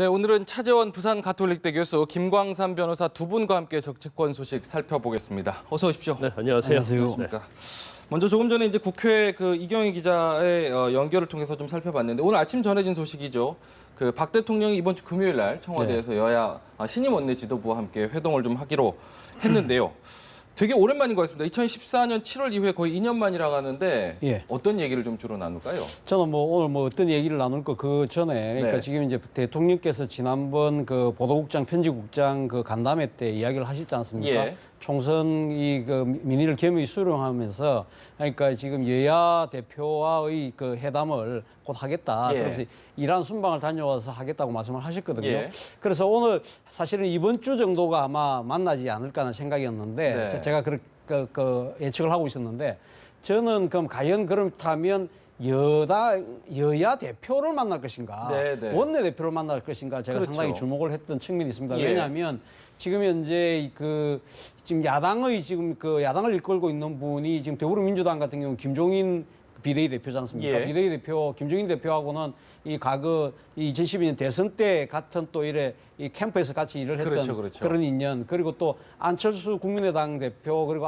네, 오늘은 차재원 부산가톨릭대 교수 김광삼 변호사 두 분과 함께 정치권 소식 살펴보겠습니다. 어서 오십시오. 네, 안녕하세요. 안녕하십니까. 먼저 조금 전에 이제 국회 이경희 기자의 연결을 통해서 좀 살펴봤는데 오늘 아침 전해진 소식이죠. 박 대통령이 이번 주 금요일 날 청와대에서 여야 신임 원내 지도부와 함께 회동을 좀 하기로 했는데요. 되게 오랜만인 것 같습니다. 2014년 7월 이후에 거의 2년 만이라고 하는데 어떤 얘기를 좀 주로 나눌까요? 저는 오늘 어떤 얘기를 나눌 거 그 전에 그러니까 지금 이제 대통령께서 지난번 보도국장 편집국장 간담회 때 이야기를 하셨지 않습니까? 총선 민의를 겸허히 수령하면서 그러니까 지금 여야 대표와의 회담을 곧 하겠다. 그래서 이란 순방을 다녀와서 하겠다고 말씀을 하셨거든요. 그래서 오늘 사실은 이번 주 정도가 아마 만나지 않을까 하는 생각이었는데 제가 그렇게 예측을 하고 있었는데 저는 그럼 과연 그렇다면 여야 대표를 만날 것인가, 원내 대표를 만날 것인가 제가 상당히 주목을 했던 측면이 있습니다. 왜냐하면 지금 현재 지금 야당을 이끌고 있는 분이 지금 더불어민주당 같은 경우 김종인 비대위 대표지 않습니까? 비대위 대표 김종인 대표하고는 과거 2012년 대선 때 같은 또 이 캠프에서 같이 일을 했던 그런 인연, 그리고 또 안철수 국민의당 대표, 그리고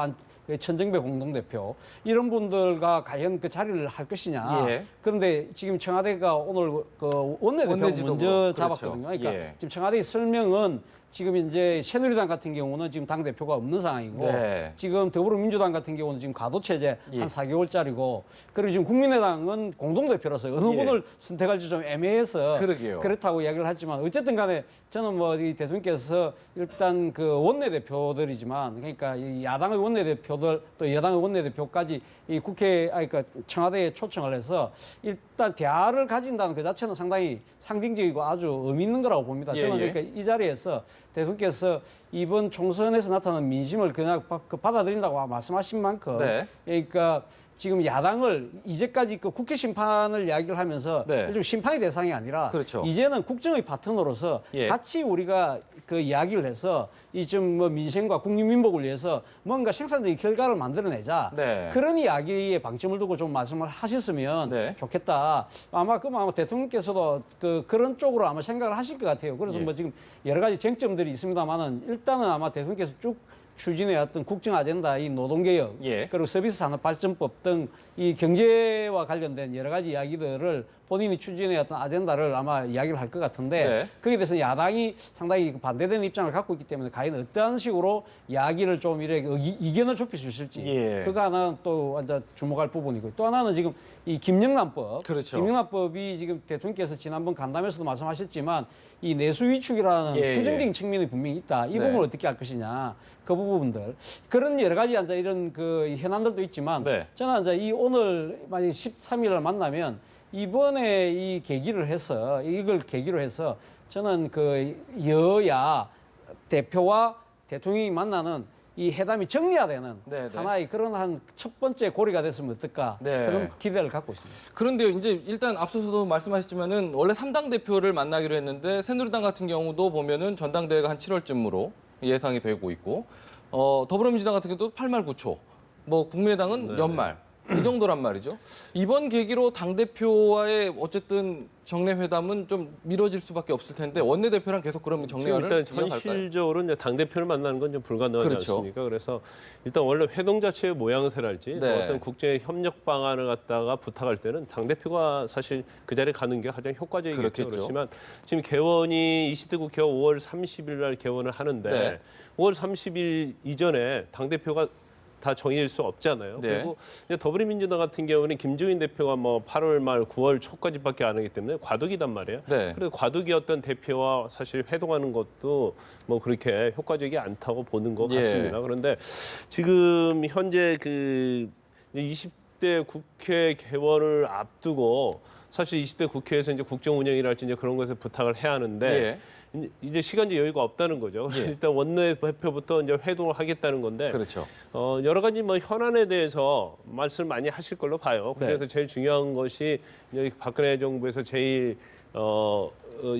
천정배 공동대표 이런 분들과 과연 그 자리를 할 것이냐. 그런데 지금 청와대가 오늘 원내대표 먼저 잡았거든요. 그러니까 지금 청와대의 설명은 지금 이제 새누리당 같은 경우는 지금 당대표가 없는 상황이고 지금 더불어민주당 같은 경우는 지금 가도체제 한 4개월짜리고 그리고 지금 국민의당은 공동대표로서 어느 분을 선택할지 좀 애매해서 그렇다고 이야기를 하지만 어쨌든 간에 저는 이 대통령께서 일단 원내대표들이지만 그러니까 이 야당의 원내대표들 또 여당의 원내대표까지 이 그러니까 청와대에 초청을 해서 일단 대화를 가진다는 그 자체는 상당히 상징적이고 아주 의미 있는 거라고 봅니다. 저는 그러니까 이 자리에서 대통령께서 이번 총선에서 나타난 민심을 그냥 받아들인다고 말씀하신 만큼 그러니까 지금 야당을 이제까지 국회 심판을 이야기를 하면서 좀 심판의 대상이 아니라 이제는 국정의 파트너로서 같이 우리가 이야기를 해서 민생과 국민민복을 위해서 뭔가 생산적인 결과를 만들어내자. 그런 이야기에 방점을 두고 좀 말씀을 하셨으면 좋겠다. 아마 대통령께서도 그런 쪽으로 아마 생각을 하실 것 같아요. 그래서 지금 여러 가지 쟁점들이 있습니다만은 일단은 아마 대통령께서 쭉 추진해왔던 국정 아젠다, 이 노동개혁, 그리고 서비스 산업 발전법 등 이 경제와 관련된 여러 가지 이야기들을 본인이 추진해왔던 아젠다를 아마 이야기를 할 것 같은데 거기에 대해서 야당이 상당히 반대되는 입장을 갖고 있기 때문에 과연 어떠한 식으로 이야기를 좀 이견을 좁힐 수 있을지 그거 하나는 또 완전 주목할 부분이고 또 하나는 지금 이 김영란법, 김영란법이 지금 대통령께서 지난번 간담회에서도 말씀하셨지만 이 내수 위축이라는 부정적인 측면이 분명히 있다. 이 부분을 어떻게 할 것이냐. 그 부분들. 그런 여러 가지 이런 현안들도 있지만 저는 오늘 만약 13일 날 만나면 이번에 이걸 계기로 해서 저는 여야 대표와 대통령이 만나는 이 회담이 정리화되는 하나의 그런 한 첫 번째 고리가 됐으면 어떨까 그런 기대를 갖고 있습니다. 그런데요, 이제 일단 앞서서도 말씀하셨지만은 원래 3당 대표를 만나기로 했는데 새누리당 같은 경우도 보면은 전당대회가 한 7월쯤으로 예상이 되고 있고 더불어민주당 같은 경우도 8말 9초, 국민의당은 연말. 이 정도란 말이죠. 이번 계기로 당대표와의 어쨌든 정례회담은 좀 미뤄질 수밖에 없을 텐데 원내대표랑 계속 그러면 정례회를 일단 현실적으로 이제 당대표를 만나는 건 좀 불가능하지 않습니까? 그래서 일단 원래 회동 자체의 모양새랄지 또 어떤 국제 협력 방안을 갖다가 부탁할 때는 당대표가 사실 그 자리에 가는 게 가장 효과적이겠죠. 그렇지만 지금 개원이 20대 국회가 5월 30일 날 개원을 하는데 5월 30일 이전에 당대표가 다 정해질 수 없잖아요. 그리고 이제 더불어민주당 같은 경우는 김종인 대표가 8월 말 9월 초까지밖에 안 하기 때문에 과도기단 말이에요. 그래서 과도기였던 대표와 사실 회동하는 것도 그렇게 효과적이 않다고 보는 것 같습니다. 그런데 지금 현재 20대 국회 개원을 앞두고 사실 20대 국회에서 이제 국정 운영이랄지 이제 그런 것을 부탁을 해야 하는데 이제 시간적 여유가 없다는 거죠. 일단 원내대표부터 이제 회동을 하겠다는 건데 여러 가지 현안에 대해서 말씀 많이 하실 걸로 봐요. 그래서 제일 중요한 것이 박근혜 정부에서 제일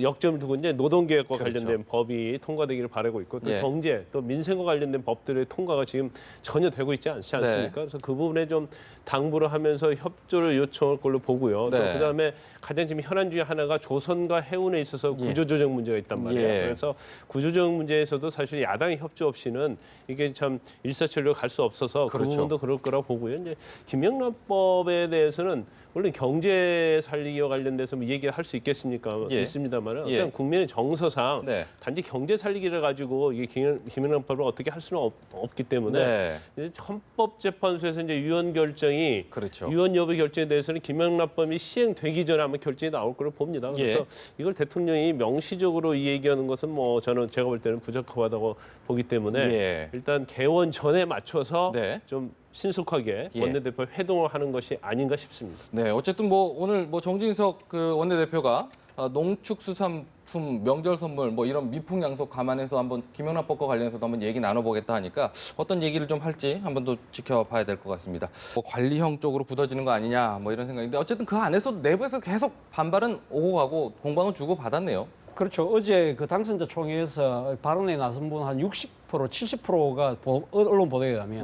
역점을 두고 이제 노동개혁과 관련된 법이 통과되기를 바라고 있고 또 경제, 또 민생과 관련된 법들의 통과가 지금 전혀 되고 있지 않습니까? 그래서 그 부분에 좀 당부를 하면서 협조를 요청할 걸로 보고요. 또 그다음에 가장 지금 현안 중에 하나가 조선과 해운에 있어서 구조조정 문제가 있단 말이에요. 그래서 구조조정 문제에서도 사실 야당의 협조 없이는 이게 참 일사천리로 갈 수 없어서 그 부분도 그럴 거라고 보고요. 이제 김영란법에 대해서는 물론 경제 살리기와 관련돼서 뭐 얘기할 수 있겠습니까? 있습니다만 어떤 국민의 정서상 단지 경제 살리기를 가지고 이게 김영란법을 어떻게 할 수는 없기 때문에 이제 헌법재판소에서 이제 유언 결정이 유언 여부 결정에 대해서는 김영란법이 시행되기 전에 아마 결정이 나올 거로 봅니다. 그래서 이걸 대통령이 명시적으로 이 얘기하는 것은 뭐 저는 제가 볼 때는 부적합하다고 보기 때문에 일단 개원 전에 맞춰서 좀 신속하게 원내대표 회동을 하는 것이 아닌가 싶습니다. 네, 어쨌든 뭐 오늘 뭐 정진석 그 원내대표가 농축수산품 명절 선물 뭐 이런 미풍양속 감안해서 한번 김영란법과 관련해서도 한번 얘기 나눠보겠다 하니까 어떤 얘기를 좀 할지 한번 더 지켜봐야 될 것 같습니다. 뭐 관리형 쪽으로 굳어지는 거 아니냐 뭐 이런 생각인데 어쨌든 그 안에서 내부에서 계속 반발은 오고 가고 공방은 주고 받았네요. 그렇죠. 어제 그 당선자 총회에서 발언에 나선 분 한 60%, 70%가 언론 보도에 의하면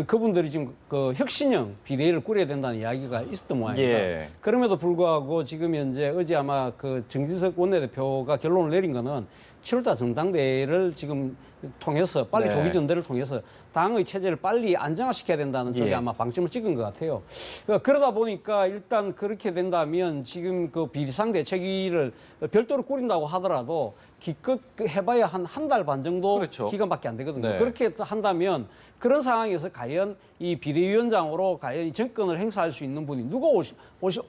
그분들이 지금 그 혁신형 비대위를 꾸려야 된다는 이야기가 있었던 모양입니다. 그럼에도 불구하고 지금 현재 어제 아마 그 정진석 원내대표가 결론을 내린 거는 7월달 전당대회를 지금 통해서 빨리 조기 전대를 통해서 당의 체제를 빨리 안정화시켜야 된다는 쪽에 아마 방점을 찍은 것 같아요. 그러다 보니까 일단 그렇게 된다면 지금 그 비상대책위를 별도로 꾸린다고 하더라도 기껏 해봐야 한 달 반 정도 기간밖에 안 되거든요. 그렇게 한다면 그런 상황에서 과연 이 비대위원장으로 과연 이 정권을 행사할 수 있는 분이 누가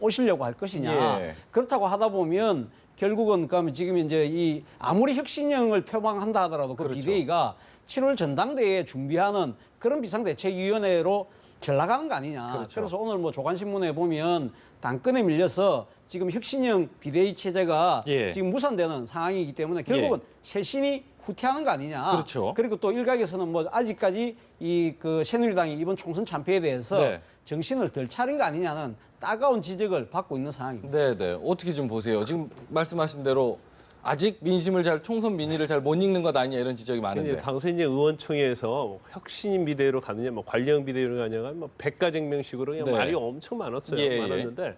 오시려고 할 것이냐. 그렇다고 하다 보면 결국은 그러면 지금 이제 이 아무리 혁신형을 표방한다 하더라도 그 비대위가 7월 전당대회에 준비하는 그런 비상대책위원회로 전락하는 거 아니냐. 그래서 오늘 뭐 조간신문에 보면 당권에 밀려서 지금 혁신형 비대위 체제가 지금 무산되는 상황이기 때문에 결국은 쇄신이 후퇴하는 거 아니냐. 그리고 또 일각에서는 뭐 아직까지 이 그 새누리당이 이번 총선 참패에 대해서 정신을 덜 차린 거 아니냐는 따가운 지적을 받고 있는 상황입니다. 네네. 어떻게 좀 보세요. 지금 말씀하신 대로 아직 민심을 총선 민의를 잘 못 읽는 것 아니냐 이런 지적이 많은데. 당선인 의원총회에서 혁신 비대위로 가느냐, 뭐 관리형 비대위로 가느냐가 뭐 백가쟁명식으로 그냥 말이 엄청 많았는데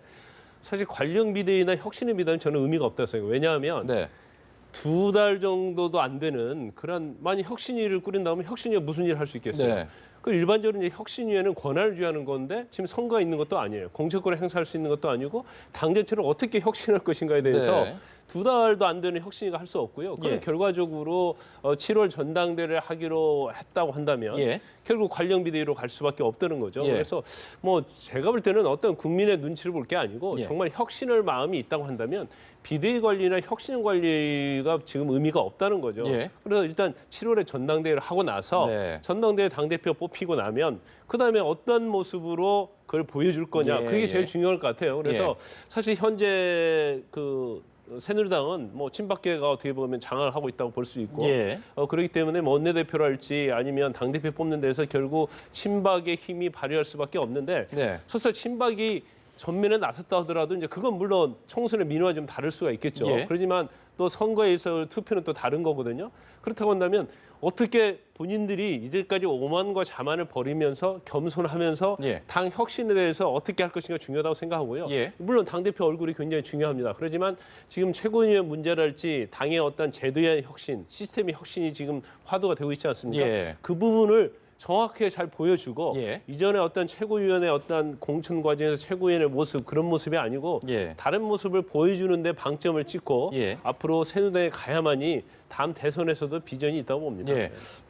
사실 관리형 비대위나 혁신형 비대위는 저는 의미가 없다고 생각해요. 왜냐하면 2달 정도도 안 되는 그런 만약 혁신위를 꾸린다면 혁신위가 무슨 일을 할 수 있겠어요? 그 일반적으로 이제 혁신위원회는 권한을 쥐하는 건데 지금 선거가 있는 것도 아니에요. 공천권을 행사할 수 있는 것도 아니고 당 자체를 어떻게 혁신할 것인가에 대해서 2달도 안 되는 혁신위가 할 수 없고요. 그럼 결과적으로 7월 전당대회를 하기로 했다고 한다면 결국 관령 비대위로 갈 수밖에 없다는 거죠. 그래서 뭐 제가 볼 때는 어떤 국민의 눈치를 볼 게 아니고 정말 혁신할 마음이 있다고 한다면 비대위 관리나 혁신 관리가 지금 의미가 없다는 거죠. 그래서 일단 7월에 전당대회를 하고 나서 전당대회 당대표 뽑히고 나면 그다음에 어떤 모습으로 그걸 보여줄 거냐. 그게 제일 중요할 것 같아요. 그래서 사실 현재 그 새누리당은 뭐 친박계가 어떻게 보면 장악을 하고 있다고 볼 수 있고 그렇기 때문에 뭐 원내대표랄지 아니면 당대표 뽑는 데서 결국 친박의 힘이 발휘할 수밖에 없는데 설사 친박이 전면에 나섰다 하더라도 이제 그건 물론 총선의 민의와 좀 다를 수가 있겠죠. 그렇지만 또 선거에서 투표는 또 다른 거거든요. 그렇다고 한다면 어떻게 본인들이 이제까지 오만과 자만을 버리면서 겸손하면서 당 혁신에 대해서 어떻게 할 것인가 중요하다고 생각하고요. 물론 당대표 얼굴이 굉장히 중요합니다. 그렇지만 지금 최고위원회 문제랄지 당의 어떤 제도의 혁신, 시스템의 혁신이 지금 화두가 되고 있지 않습니까? 그 부분을 정확하게 잘 보여주고 이전에 어떤 최고위원회 어떤 공천 과정에서 최고위원의 모습 그런 모습이 아니고 다른 모습을 보여주는데 방점을 찍고 앞으로 새누리당에 가야만이 다음 대선에서도 비전이 있다고 봅니다.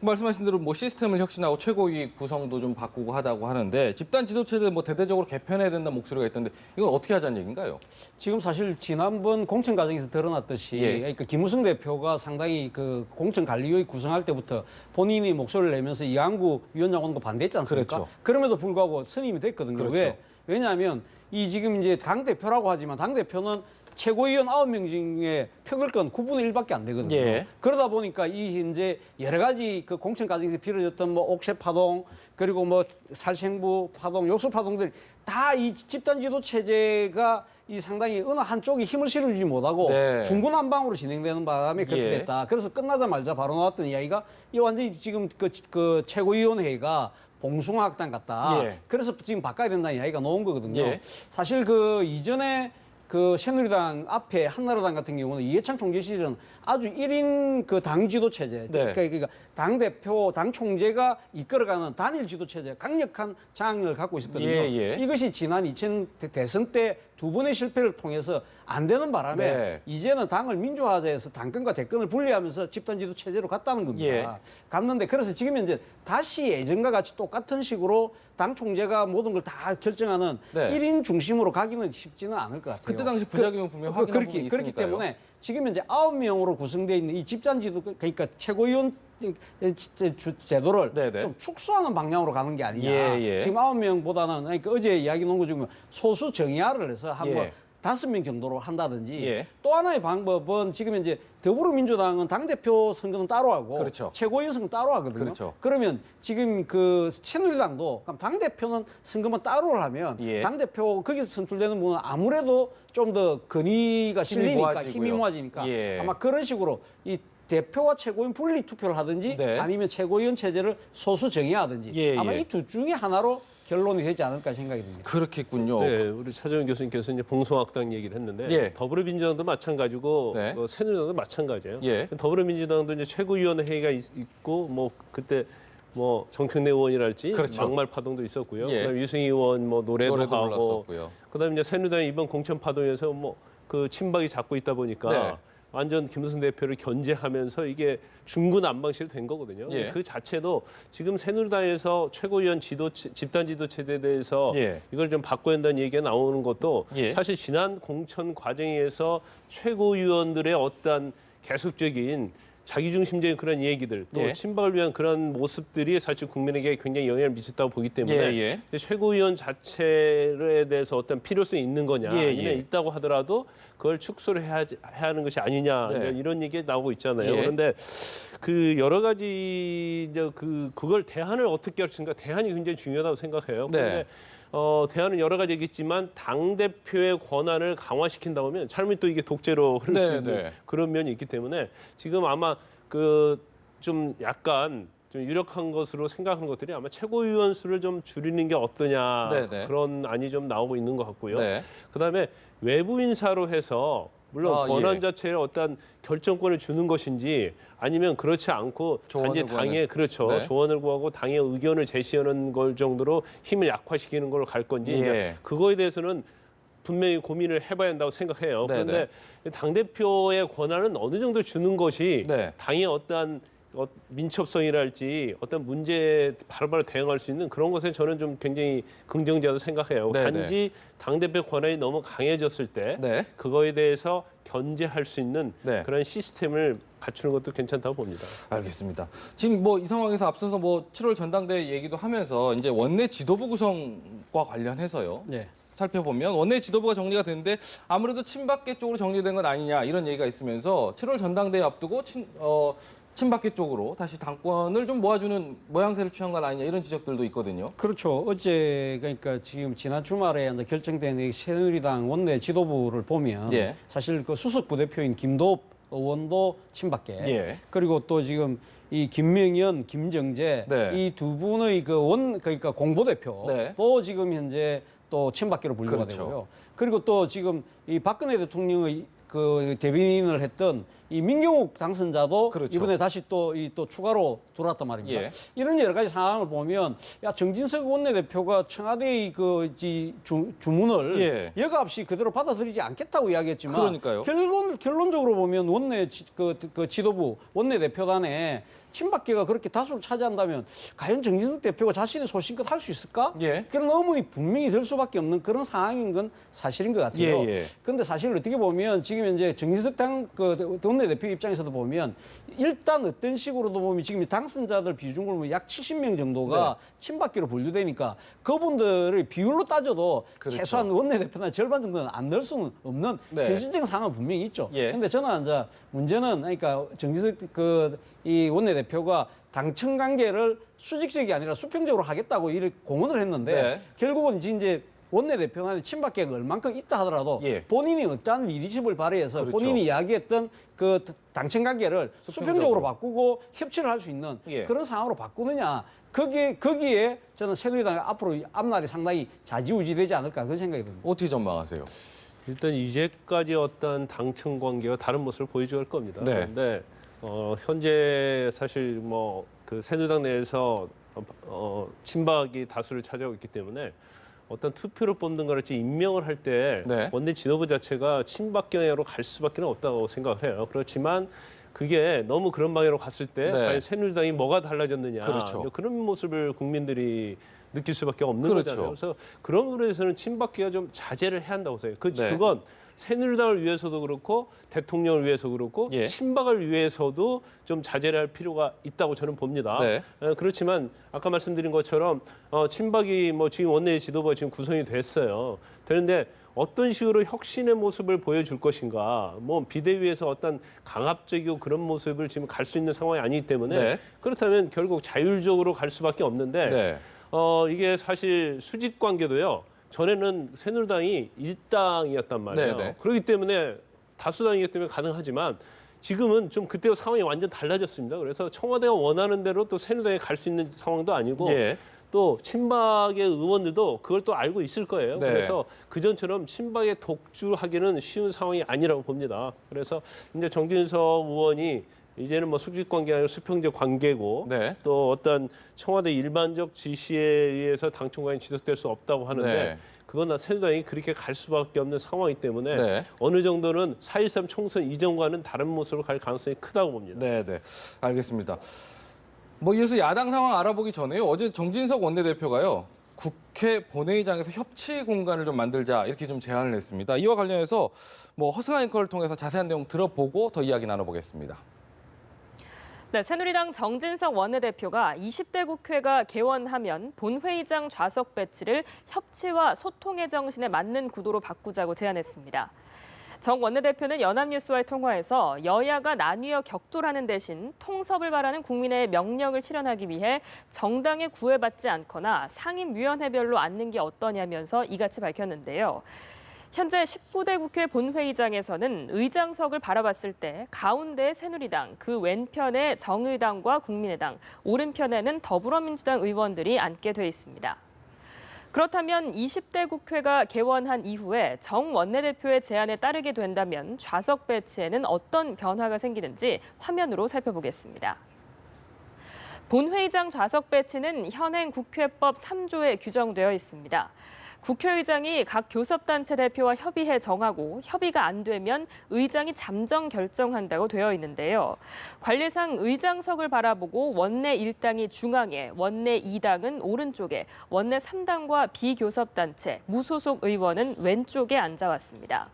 말씀하신 대로 뭐 시스템을 혁신하고 최고위 구성도 좀 바꾸고 하다고 하는데 집단 지도체제 뭐 대대적으로 개편해야 된다는 목소리가 있던데 이건 어떻게 하자는 얘기인가요? 지금 사실 지난번 공천 과정에서 드러났듯이 그러니까 김무성 대표가 상당히 그 공천관리위원회 구성할 때부터 본인이 목소리를 내면서 이한구 위원장 오는 거 반대했지 않습니까? 그럼에도 불구하고 선임이 됐거든요. 왜냐하면 이 지금 이제 당 대표라고 하지만 당 대표는 최고위원 9명 중에 표결권 9분의 1밖에 안 되거든요. 그러다 보니까 이 현재 여러 가지 그 공천 과정에서 벌어졌던 뭐 옥새 파동 그리고 뭐 살생부 파동, 욕설 파동들이 다 이 집단 지도 체제가 이 상당히 어느 한쪽이 힘을 실어주지 못하고 중구난방으로 진행되는 바람에 그렇게 됐다. 그래서 끝나자마자 바로 나왔던 이야기가 이 완전히 지금 그 최고위원회가 봉숭아학당 같다. 그래서 지금 바꿔야 된다는 이야기가 나온 거거든요. 사실 그 이전에 그 새누리당 앞에 한나라당 같은 경우는 이해창 총재 시절은 아주 1인 그 당 지도 체제, 네. 그러니까 당 대표, 당 총재가 이끌어가는 단일 지도 체제, 강력한 장을 갖고 있었거든요. 예. 이것이 지난 2000 대선 때 두 번의 실패를 통해서 안 되는 바람에 네. 이제는 당을 민주화해서 당권과 대권을 분리하면서 집단 지도 체제로 갔다는 겁니다. 예. 갔는데 그래서 지금 현재 다시 예전과 같이 똑같은 식으로 당 총재가 모든 걸 다 결정하는 네. 1인 중심으로 가기는 쉽지는 않을 것 같아요. 그때 당시 부작용은 분명히 확인한 부분이 그렇기 있으니까요. 때문에 지금 현재 9명으로 구성되어 있는 이 집단지도 그러니까 최고위원 제도를 네네. 좀 축소하는 방향으로 가는 게 아니냐. 예. 지금 9명보다는 그러니까 어제 이야기 놓은 거 중에 소수 정의화를 해서 한번 예. 5명 정도로 한다든지 예. 또 하나의 방법은 지금 현재 더불어민주당은 당대표 선거는 따로 하고 그렇죠. 최고위원 선거 따로 하거든요. 그렇죠. 그러면 지금 그 새누리당도 그럼 당대표는 선거만 따로를 하면 예. 당대표 거기서 선출되는 분은 아무래도 좀 더 건의가 실리니까 모아지고요. 힘이 모아지니까 예. 아마 그런 식으로 이 대표와 최고위원 분리 투표를 하든지 네. 아니면 최고위원 체제를 소수 정의하든지 예. 아마 이 두 중에 하나로 결론이 되지 않을까 생각이 듭니다. 그렇겠군요. 네, 우리 차정현 교수님께서 이제 봉송학당 얘기를 했는데 예. 더불어민주당도 마찬가지고 네. 새누리당도 마찬가지예요. 예. 더불어민주당도 이제 최고위원회의가 있고 뭐 그때 뭐 정청래 의원이랄지 그렇죠. 막말 파동도 있었고요. 예. 그다음에 유승희 의원 뭐 노래도 하고 불렀었고요. 그다음에 이제 새누리당 이번 공천 파동에서 뭐 그 친박이 잡고 있다 보니까 네. 완전 김무성 대표를 견제하면서 이게 중구난방식으로 된 거거든요. 예. 그 자체도 지금 새누리당에서 최고위원 집단 지도 체제에 대해서 예. 이걸 좀 바꿔야 한다는 얘기가 나오는 것도 예. 사실 지난 공천 과정에서 최고위원들의 어떤 계속적인 자기중심적인 그런 얘기들 또 예. 친박을 위한 그런 모습들이 사실 국민에게 굉장히 영향을 미쳤다고 보기 때문에 예. 최고위원 자체에 대해서 어떤 필요성이 있는 거냐 예. 아니면 있다고 하더라도 그걸 축소를 해야 하는 것이 아니냐 네. 이런 얘기가 나오고 있잖아요. 예. 그런데 그 여러 가지 이제 그걸 대안을 어떻게 할 수 있는가 대안이 굉장히 중요하다고 생각해요. 네. 그런데 대안은 여러 가지 있겠지만 당 대표의 권한을 강화시킨다 보면 삶이 또 이게 독재로 흐를 수 네, 있는 네. 그런 면이 있기 때문에 지금 아마 그 좀 약간 좀 유력한 것으로 생각하는 것들이 아마 최고위원 수를 좀 줄이는 게 어떠냐 네, 네. 그런 안이 좀 나오고 있는 것 같고요. 네. 그다음에 외부 인사로 해서 물론 권한 예. 자체에 어떤 결정권을 주는 것인지 아니면 그렇지 않고 조언을 단지 당의 그렇죠 네. 조언을 구하고 당의 의견을 제시하는 걸 정도로 힘을 약화시키는 걸로 갈 건지 예. 이제 그거에 대해서는 분명히 고민을 해봐야 한다고 생각해요. 네, 그런데 당 대표의 권한은 어느 정도 주는 것이 네. 당의 어떠한 민첩성이랄지 어떤 문제에 바로바로 대응할 수 있는 그런 것에 저는 좀 굉장히 긍정적으로 생각해요. 네, 단지 당대표 권한이 너무 강해졌을 때 네. 그거에 대해서 견제할 수 있는 네. 그런 시스템을 갖추는 것도 괜찮다고 봅니다. 알겠습니다. 지금 뭐 이 상황에서 앞서서 뭐 7월 전당대회 얘기도 하면서 이제 원내 지도부 구성과 관련해서요. 네. 살펴보면 원내 지도부가 정리가 됐는데 아무래도 친박계 쪽으로 정리된 건 아니냐 이런 얘기가 있으면서 7월 전당대회 앞두고 친박계 쪽으로 다시 당권을 좀 모아주는 모양새를 취한 건 아니냐 이런 지적들도 있거든요. 그렇죠. 어제 그러니까 지금 지난 주말에 이제 결정된 이 새누리당 원내 지도부를 보면 예. 사실 그 수석 부대표인 김도읍 의원도 친박계 예. 그리고 또 지금 이 김명연, 김정재 네. 이 두 분의 그러니까 공보대표 네. 또 지금 현재 또 친박계로 분류가 그렇죠. 되고요. 그리고 또 지금 이 박근혜 대통령의 그 대변인을 했던 이 민경욱 당선자도 그렇죠. 이번에 다시 또 추가로 들어왔단 말입니다. 예. 이런 여러 가지 상황을 보면 야 정진석 원내대표가 청와대의 주문을 예. 여과 없이 그대로 받아들이지 않겠다고 이야기했지만 그러니까요. 결론적으로 보면 원내 지도부 원내대표단에 친박계가 그렇게 다수를 차지한다면 과연 정진석 대표가 자신의 소신껏 할 수 있을까? 예. 그런 의문이 분명히 들 수밖에 없는 그런 상황인 건 사실인 것 같아요. 예. 그런데 사실 어떻게 보면 지금 현재 정진석 원내대표 입장에서도 보면 일단 어떤 식으로도 보면 지금 당선자들 비중으로 보면 약 70명 정도가 친박계로 분류되니까 그분들의 비율로 따져도 그렇죠. 최소한 원내대표나 절반 정도는 안 넣을 수는 없는 네. 현실적인 상황은 분명히 있죠. 예. 그런데 저는 이제 문제는 그러니까 정진석 이 원내대표가 당청 관계를 수직적이 아니라 수평적으로 하겠다고 이렇게 공언을 했는데 네. 결국은 이제 원내대표나 친박계가 얼만큼 있다 하더라도 예. 본인이 어떠한 리더십을 발휘해서 그렇죠. 본인이 이야기했던 그 당청 관계를 수평적으로 바꾸고 협치를 할 수 있는 예. 그런 상황으로 바꾸느냐 거기에 저는 새누리당 앞으로 앞날이 상당히 좌지우지되지 않을까 그런 생각이 듭니다. 어떻게 전망하세요? 일단 이제까지 어떤 당청 관계와 다른 모습을 보여줄 겁니다. 네. 그런데 현재 사실 뭐 그 새누리당 내에서 친박이 다수를 차지하고 있기 때문에 어떤 투표를 뽑는 거랄지 임명을 할 때 네. 원내 지도부 자체가 친박 경향으로 갈 수밖에 없다고 생각을 해요. 그렇지만 그게 너무 그런 방향으로 갔을 때 네. 과연 새누리당이 뭐가 달라졌느냐 그렇죠. 그런 모습을 국민들이 느낄 수밖에 없는 그렇죠. 거잖아요. 그래서 그런 부분에서는 친박계가 좀 자제를 해야 한다고 생각해요. 네. 그건 새누리당을 위해서도 그렇고 대통령을 위해서 그렇고 예. 친박을 위해서도 좀 자제를 할 필요가 있다고 저는 봅니다. 네. 그렇지만 아까 말씀드린 것처럼 친박이 뭐 지금 원내 지도부가 지금 구성이 됐어요. 되는데 어떤 식으로 혁신의 모습을 보여줄 것인가, 뭐 비대위에서 어떤 강압적이고 그런 모습을 지금 갈 수 있는 상황이 아니기 때문에 네. 그렇다면 결국 자율적으로 갈 수밖에 없는데 네. 이게 사실 수직 관계도요. 전에는 새누리당이 일당이었단 말이에요. 네, 네. 그렇기 때문에 다수당이기 때문에 가능하지만 지금은 좀 그때와 상황이 완전 달라졌습니다. 그래서 청와대가 원하는 대로 또 새누리당에 갈 수 있는 상황도 아니고 예. 또 친박의 의원들도 그걸 또 알고 있을 거예요. 네. 그래서 그전처럼 친박에 독주하기는 쉬운 상황이 아니라고 봅니다. 그래서 이제 정진석 의원이 이제는 뭐 수직 관계가 아니라 수평적 관계고 네. 또 어떤 청와대 일반적 지시에 의해서 당청과는 지속될 수 없다고 하는데 네. 그건 새누리당이 그렇게 갈 수밖에 없는 상황이기 때문에 네. 어느 정도는 4.13 총선 이전과는 다른 모습으로 갈 가능성이 크다고 봅니다. 네, 네. 알겠습니다. 뭐 이어서 야당 상황 알아보기 전에요. 어제 정진석 원내대표가요. 국회 본회의장에서 협치 공간을 좀 만들자 이렇게 좀 제안을 했습니다. 이와 관련해서 뭐 허승아 앵커를 통해서 자세한 내용 들어보고 더 이야기 나눠보겠습니다. 네, 새누리당 정진석 원내대표가 20대 국회가 개원하면 본회의장 좌석 배치를 협치와 소통의 정신에 맞는 구도로 바꾸자고 제안했습니다. 정 원내대표는 연합뉴스와의 통화에서 여야가 나뉘어 격돌하는 대신 통섭을 바라는 국민의 명령을 실현하기 위해 정당에 구애받지 않거나 상임위원회별로 앉는 게 어떠냐면서 이같이 밝혔는데요. 현재 19대 국회 본회의장에서는 의장석을 바라봤을 때 가운데에 새누리당, 그 왼편에 정의당과 국민의당, 오른편에는 더불어민주당 의원들이 앉게 돼 있습니다. 그렇다면 20대 국회가 개원한 이후에 정 원내대표의 제안에 따르게 된다면 좌석 배치에는 어떤 변화가 생기는지 화면으로 살펴보겠습니다. 본회의장 좌석 배치는 현행 국회법 3조에 규정되어 있습니다. 국회의장이 각 교섭단체 대표와 협의해 정하고 협의가 안 되면 의장이 잠정 결정한다고 되어 있는데요. 관례상 의장석을 바라보고 원내 1당이 중앙에, 원내 2당은 오른쪽에, 원내 3당과 비교섭단체, 무소속 의원은 왼쪽에 앉아왔습니다.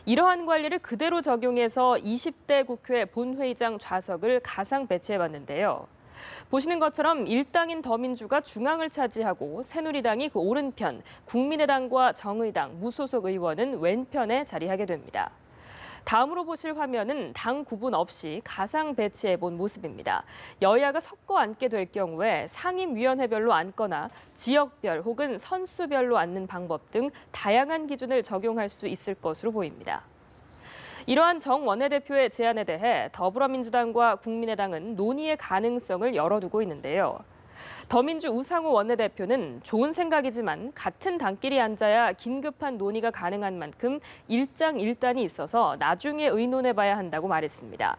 이러한 관리를 그대로 적용해서 20대 국회 본회의장 좌석을 가상 배치해봤는데요. 보시는 것처럼 일당인 더민주가 중앙을 차지하고 새누리당이 그 오른편, 국민의당과 정의당, 무소속 의원은 왼편에 자리하게 됩니다. 다음으로 보실 화면은 당 구분 없이 가상 배치해본 모습입니다. 여야가 섞어 앉게 될 경우에 상임위원회별로 앉거나 지역별 혹은 선수별로 앉는 방법 등 다양한 기준을 적용할 수 있을 것으로 보입니다. 이러한 정 원내대표의 제안에 대해 더불어민주당과 국민의당은 논의의 가능성을 열어두고 있는데요. 더민주 우상호 원내대표는 좋은 생각이지만 같은 당끼리 앉아야 긴급한 논의가 가능한 만큼 일장일단이 있어서 나중에 의논해봐야 한다고 말했습니다.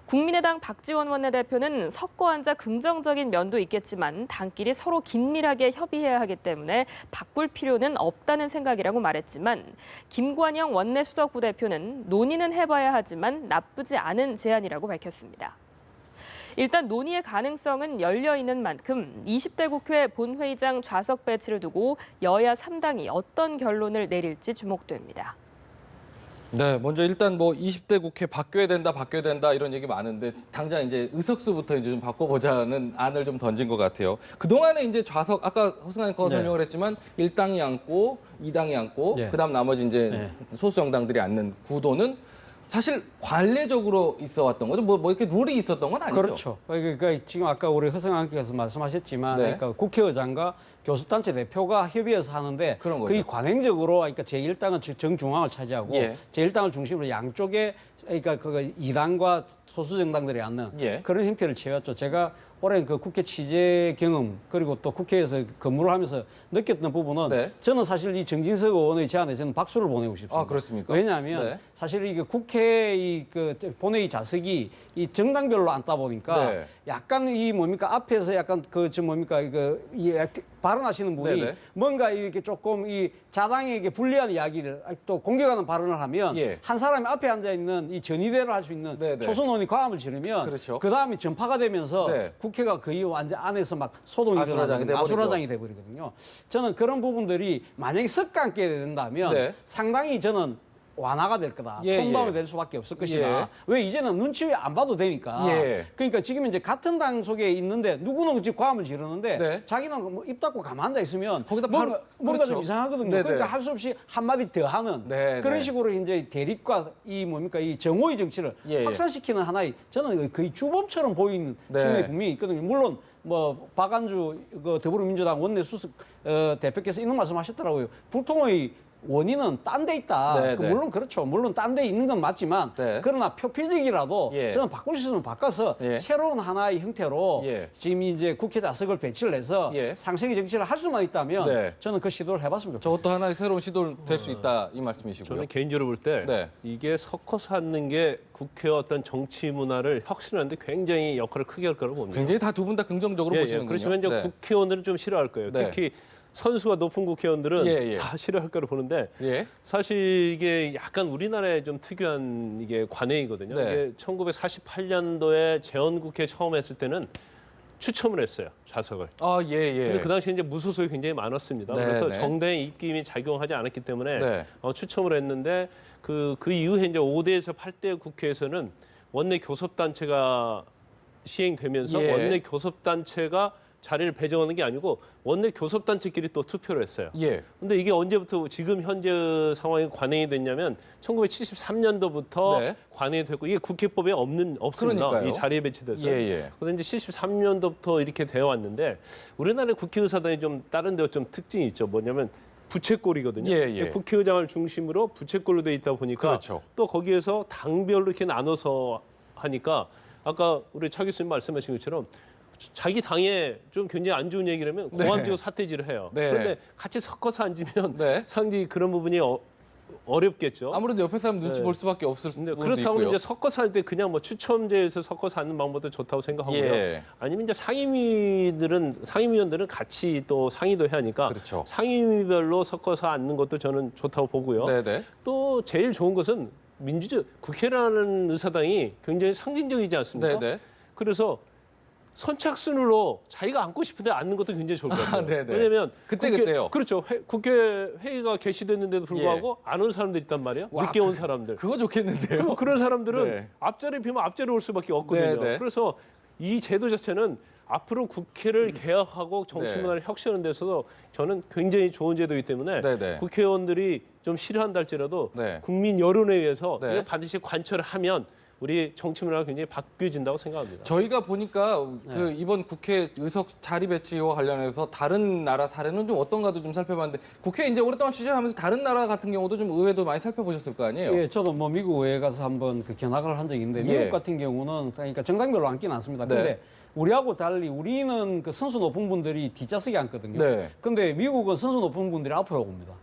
국민의당 박지원 원내대표는 섞어 앉아 긍정적인 면도 있겠지만 당끼리 서로 긴밀하게 협의해야 하기 때문에 바꿀 필요는 없다는 생각이라고 말했지만 김관영 원내수석 부대표는 논의는 해봐야 하지만 나쁘지 않은 제안이라고 밝혔습니다. 일단 논의의 가능성은 열려 있는 만큼 20대 국회 본회의장 좌석 배치를 두고 여야 3당이 어떤 결론을 내릴지 주목됩니다. 네, 먼저 일단 뭐 20대 국회 바뀌어야 된다 이런 얘기 많은데 당장 이제 의석수부터 이제 좀 바꿔보자는 안을 좀 던진 것 같아요. 그동안에 이제 좌석 아까 허승아 앵커가 네. 설명을 했지만 1당이 앉고 2당이 앉고 네. 그다음 나머지 이제 네. 소수 정당들이 앉는 구도는 사실 관례적으로 있어 왔던 거죠. 뭐 이렇게 룰이 있었던 건 아니죠. 그렇죠. 그러니까 지금 아까 우리 허승아께서 말씀하셨지만 네. 그러니까 국회의장과 교섭단체 대표가 협의해서 하는데 그런 거죠. 그게 관행적으로 그러니까 제1당은 정중앙을 차지하고 예. 제1당을 중심으로 양쪽에 그러니까 그 이당과 소수 정당들이 앉는 예. 그런 형태를 취해왔죠. 제가 오랜 그 국회 취재 경험 그리고 또 국회에서 근무를 하면서 느꼈던 부분은 네. 저는 사실 이 정진석 의원의 제안에 저는 박수를 보내고 싶습니다. 아, 그렇습니까? 왜냐하면 네. 사실 이게 국회 그 본회의 좌석이 이 정당별로 앉다 보니까 네. 약간 이 뭡니까 앞에서 약간 이 발언하시는 분이 네네. 뭔가 이렇게 조금 이 자당에게 불리한 이야기를 또 공격하는 발언을 하면 예. 한 사람이 앞에 앉아 있는 이 전의대를 할 수 있는 네네. 초선 의원이 과음을 지르면 그렇죠. 그 다음에 전파가 되면서 네. 국회가 거의 완전 안에서 막 소동이 아수라장이 일어나는 돼버리죠. 아수라장이 돼버리거든요. 저는 그런 부분들이 만약에 섞안게 된다면 네. 상당히 저는 완화가 될 거다. 예, 톤다운이 예. 될 수밖에 없을 것이다. 예. 왜 이제는 눈치 안 봐도 되니까. 예. 그러니까 지금 이제 같은 당 속에 있는데 누구는 지금 과음을 지르는데 네. 자기는 뭐 입 닫고 가만 앉아 있으면 거기다 뭔가, 바로- 뭔가 좀 그렇죠. 이상하거든요. 네네. 그러니까 할 수 없이 한마디 더 하는 네, 그런 네. 식으로 이제 대립과 이 뭡니까 이 정오의 정치를 예, 예. 확산시키는 하나의 저는 거의 주범처럼 보이는 네. 측면이 분명히 있거든요. 물론 뭐 박안주 그 더불어민주당 원내 수석 대표께서 이런 말씀하셨더라고요. 불통의 원인은 딴 데 있다. 네, 네. 물론 그렇죠. 물론 딴 데 있는 건 맞지만 네. 그러나 표피적이라도 예. 저는 바꿀 수 있으면 바꿔서 예. 새로운 하나의 형태로 예. 지금 이제 국회 좌석을 배치를 해서 예. 상생의 정치를 할 수만 있다면 네. 저는 그 시도를 해봤으면 좋겠습니다. 저것도 하나의 새로운 시도 될 수 있다 이 말씀이시고요. 저는 개인적으로 볼 때 네. 이게 섞어서 하는 게 국회의 어떤 정치 문화를 혁신하는데 굉장히 역할을 크게 할 거라고 봅니다. 굉장히 다 두 분 다 긍정적으로 보시는군요. 그렇지만 이제 네. 국회의원들은 좀 싫어할 거예요. 네. 특히 선수가 높은 국회의원들은 예, 예. 다 싫어할 거로 보는데 예. 사실 이게 약간 우리나라의 좀 특이한 이게 관행이거든요. 네. 이게 1948년도에 재헌국회 처음 했을 때는 추첨을 했어요. 좌석을. 아, 예, 예. 근데 그 당시에 이제 무소속이 굉장히 많았습니다. 네, 그래서 네. 정당의 입김이 작용하지 않았기 때문에 네. 추첨을 했는데 그 이후에 이제 5대에서 8대 국회에서는 원내 교섭단체가 시행되면서 예. 원내 교섭단체가 자리를 배정하는 게 아니고 원내 교섭단체끼리 또 투표를 했어요. 예. 근데 이게 언제부터 지금 현재 상황이 관행이 됐냐면 1973년도부터 네. 관행이 됐고 이게 국회법에 없습니다. 그러니까요. 이 자리에 배치돼서. 예, 예. 그런데 이제 73년도부터 이렇게 되어 왔는데 우리나라 국회의사당이 좀 다른 데 좀 특징이 있죠. 뭐냐면 부채꼴이거든요. 예, 예. 국회의장을 중심으로 부채꼴로 돼 있다 보니까 그렇죠. 또 거기에서 당별로 이렇게 나눠서 하니까 아까 우리 차 교수님 말씀하신 것처럼 자기 당에 좀 굉장히 안 좋은 얘기를 하면 네. 고함지고 사퇴질을 해요. 네. 그런데 같이 섞어서 앉으면 네. 상당히 그런 부분이 어렵겠죠. 아무래도 옆에 사람 눈치 네. 볼 수밖에 없을 근데 부분도 그렇다고 있고요. 이제 섞어서 할 때 그냥 뭐 추첨제에서 섞어서 하는 방법도 좋다고 생각하고요. 예. 아니면 이제 상임위원들은 같이 또 상의도 해야 하니까 그렇죠. 상임위별로 섞어서 앉는 것도 저는 좋다고 보고요. 네네. 또 제일 좋은 것은 국회라는 의사당이 굉장히 상징적이지 않습니까? 네네. 그래서 선착순으로 자기가 앉고 싶은데 앉는 것도 굉장히 좋을 것 같아요. 네네. 왜냐하면 그때요. 그렇죠. 국회 회의가 개시됐는데도 불구하고 안 온 사람들 있단 말이에요. 와, 늦게 온 사람들. 그거 좋겠는데요. 그럼 그런 사람들은 네. 앞자리 비면 앞자리 올 수밖에 없거든요. 네네. 그래서 이 제도 자체는 앞으로 국회를 개혁하고 정치 네. 문화를 혁신하는 데서도 저는 굉장히 좋은 제도이기 때문에 네네. 국회의원들이 좀 싫어한다 할지라도 네. 국민 여론에 의해서 네. 이걸 반드시 관철을 하면 우리 정치 문화가 굉장히 바뀌어진다고 생각합니다. 저희가 보니까 그 이번 국회 의석 자리 배치와 관련해서 다른 나라 사례는 좀 어떤가도 좀 살펴봤는데 국회 이제 오랫동안 취재하면서 다른 나라 같은 경우도 좀 의외도 많이 살펴보셨을 거 아니에요? 예, 저도 뭐 미국 의회 가서 한번 그 견학을 한 적이 있는데 예. 미국 같은 경우는 그러니까 정당별로 앉지는 않습니다. 네. 근데 우리하고 달리 우리는 그 선수 높은 분들이 뒷좌석에 앉거든요. 네. 근데 미국은 선수 높은 분들이 앞에 옵니다.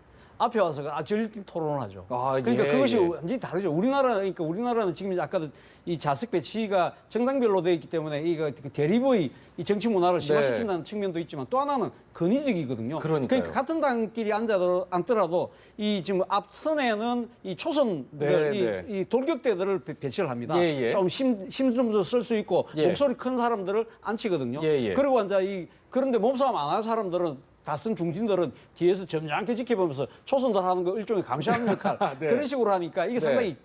앞에 와서 절대 토론을 하죠. 아, 그러니까 예, 그것이 예. 완전히 다르죠. 우리나라는 지금 이제 아까도 이 좌석 배치가 정당별로 되어 있기 때문에 이거 그 대립의 이 정치 문화를 심화시킨다는 측면도 있지만 또 하나는 권위적이거든요. 그러니까요. 그러니까 같은 당끼리 앉더라도 이 지금 앞선에는 이 초선들, 네, 이 돌격대들을 배치를 합니다. 예, 예. 좀 힘좀 쓸 수 있고 예. 목소리 큰 사람들을 앉히거든요. 예, 예. 그리고 이제 그런데 몸싸움 안 할 사람들은 다쓴 중진들은 뒤에서 점잖게 지켜보면서 초선들 하는 거 일종의 감시하는 역할 네. 그런 식으로 하니까 이게 네.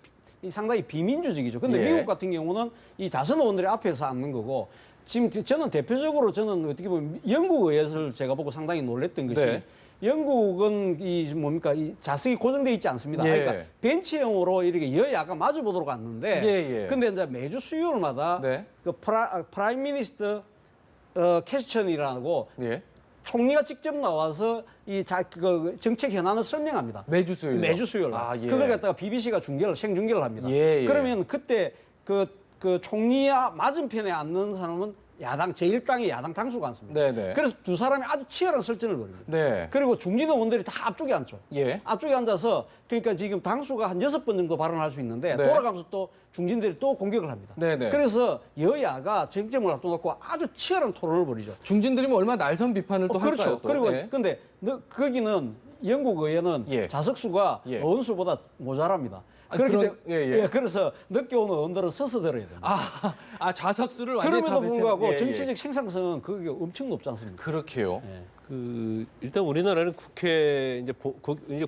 상당히 비민주적이죠. 근데 예. 미국 같은 경우는 이 다선 의원들이 앞에서 앉는 거고 지금 저는 대표적으로 저는 어떻게 보면 영국 의회를 제가 보고 상당히 놀랬던 것이 네. 영국은 이 좌석이 고정돼 있지 않습니다. 예. 그러니까 벤치형으로 이렇게 여야가 마주 보도록 앉는데 예, 예. 근데 이제 매주 수요일마다 네. 그 프라임 미니스터 퀘스천이라고 예. 총리가 직접 나와서 그 정책 현안을 설명합니다. 매주 수요일. 매주 수요일 날. 아, 예. 그걸 갖다가 BBC가 생중계를 합니다. 예, 예. 그러면 그때 그 총리 맞은편에 앉는 사람은 제1당의 야당 당수가 앉습니다. 네네. 그래서 두 사람이 아주 치열한 설전을 벌입니다. 네. 그리고 중진 의원들이 다 앞쪽에 앉죠. 예. 앞쪽에 앉아서 그러니까 지금 당수가 한 6번 정도 발언할 수 있는데 네. 돌아가면서 또 중진들이 또 공격을 합니다. 네네. 그래서 여야가 쟁점을 앞둬놓고 아주 치열한 토론을 벌이죠. 중진들이면 얼마나 날선 비판을 또 그렇죠. 할까요? 또? 그리고 예. 근데 거기는 영국 의회는 예. 자석수가 예. 의원수보다 모자랍니다. 아, 그렇기 그런- 때문에 예. 그래서 늦게 오는 의원들은 서서 들어야 됩니다. 자석수를 완전히 그럼에도 다 불구하고 배치하는- 예, 예. 정치적 생산성은 그게 엄청 높지 않습니까? 그렇게요. 일단 우리나라는 국회 이제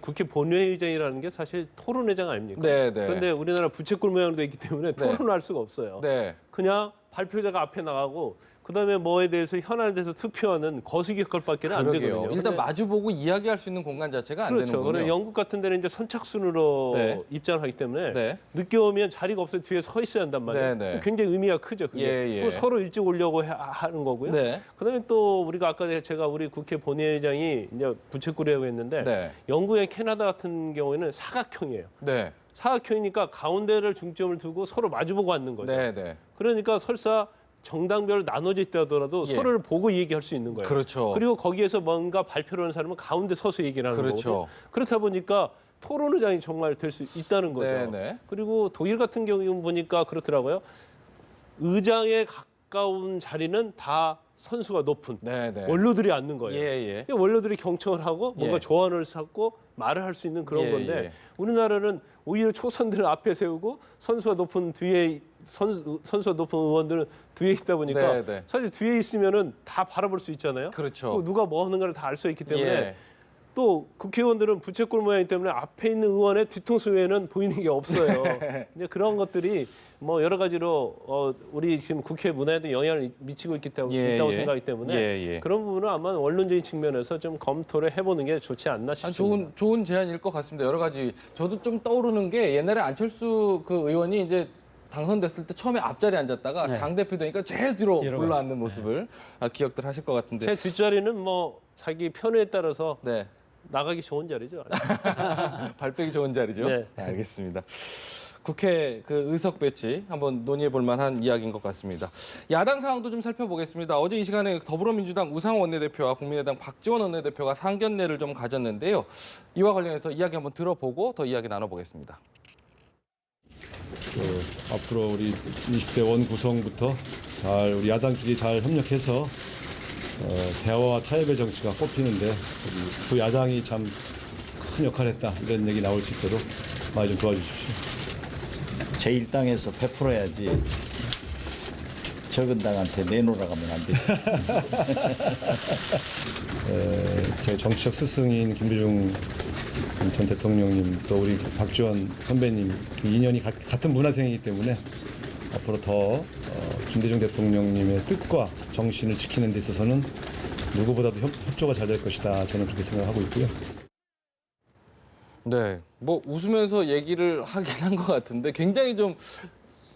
국회 본회의장이라는 게 사실 토론회장 아닙니까? 네, 네. 그런데 우리나라 부채꼴 모양으로 돼 있기 때문에 토론을 할 수가 없어요. 네. 그냥 발표자가 앞에 나가고 그다음에 뭐에 대해서 현안에 대해서 투표하는 거시기 역할밖에 안 그러게요. 되거든요. 일단 근데 마주보고 이야기할 수 있는 공간 자체가 안 그렇죠. 되는군요. 그리고 영국 같은 데는 이제 선착순으로 네. 입장을 하기 때문에 네. 늦게 오면 자리가 없어서 뒤에 서 있어야 한단 말이에요. 네, 네. 굉장히 의미가 크죠. 그게. 예, 예. 그럼 서로 일찍 오려고 하는 거고요. 네. 그다음에 또 우리가 아까 제가 우리 국회 본회의장이 이제 부채꼴이라고 했는데 네. 영국의 캐나다 같은 경우에는 사각형이에요. 네. 사각형이니까 가운데를 중점을 두고 서로 마주보고 앉는 거죠. 네, 네. 그러니까 설사 정당별로 나눠져 있다 하더라도 예. 서로를 보고 얘기할 수 있는 거예요. 그렇죠. 그리고 거기에서 뭔가 발표를 하는 사람은 가운데 서서 얘기를 하는 그렇죠. 거거든요. 그렇다 보니까 토론의장이 정말 될 수 있다는 거죠. 네, 네. 그리고 독일 같은 경우는 보니까 그렇더라고요. 의장에 가까운 자리는 다 선수가 높은 네, 네. 원로들이 앉는 거예요. 예, 예. 원로들이 경청을 하고 뭔가 예. 조언을 찾고 말을 할 수 있는 그런 예, 건데 예. 우리나라는 오히려 초선들을 앞에 세우고 선수가 높은 뒤에 선수가 높은 의원들은 뒤에 있다 보니까 네, 네. 사실 뒤에 있으면은 다 바라볼 수 있잖아요. 그렇죠. 또 누가 뭐 하는가를 다 알 수 있기 때문에 예. 또 국회의원들은 부채꼴 모양이기 때문에 앞에 있는 의원의 뒤통수 외에는 보이는 게 없어요. 이제 그런 것들이 뭐 여러 가지로 우리 지금 국회 문화에도 영향을 미치고 있다고 예, 생각하기 때문에 예, 예. 그런 부분은 아마 원론적인 측면에서 좀 검토를 해보는 게 좋지 않나 싶습니다. 좋은 제안일 것 같습니다. 여러 가지 저도 좀 떠오르는 게 옛날에 안철수 그 의원이 이제 당선됐을 때 처음에 앞자리에 앉았다가 네. 당대표 되니까 제일 뒤로 뒤로 올라앉는 모습을 기억들 하실 것 같은데. 제 뒷자리는 뭐 자기 편에 따라서 네. 나가기 좋은 자리죠. 발빼기 좋은 자리죠. 네. 알겠습니다. 국회 그 의석 배치 한번 논의해 볼 만한 이야기인 것 같습니다. 야당 상황도 좀 살펴보겠습니다. 어제 이 시간에 더불어민주당 우상호 원내대표와 국민의당 박지원 원내대표가 상견례를 좀 가졌는데요. 이와 관련해서 이야기 한번 들어보고 더 이야기 나눠보겠습니다. 앞으로 우리 20대 원 구성부터 잘 우리 야당끼리 잘 협력해서 대화와 타협의 정치가 꼽히는데 우리 두 야당이 참 큰 역할을 했다 이런 얘기 나올 수 있도록 많이 좀 도와주십시오. 제1당에서 베풀어야지 적은 당한테 내놓으라고 하면 안 되죠. 제 정치적 스승인 김대중 전 대통령님 또 우리 박지원 선배님 인연이 같은 문화생이기 때문에 앞으로 더 김대중 대통령님의 뜻과 정신을 지키는 데 있어서는 누구보다도 협조가 잘 될 것이다. 저는 그렇게 생각하고 있고요. 네, 뭐 웃으면서 얘기를 하긴 한 것 같은데 굉장히 좀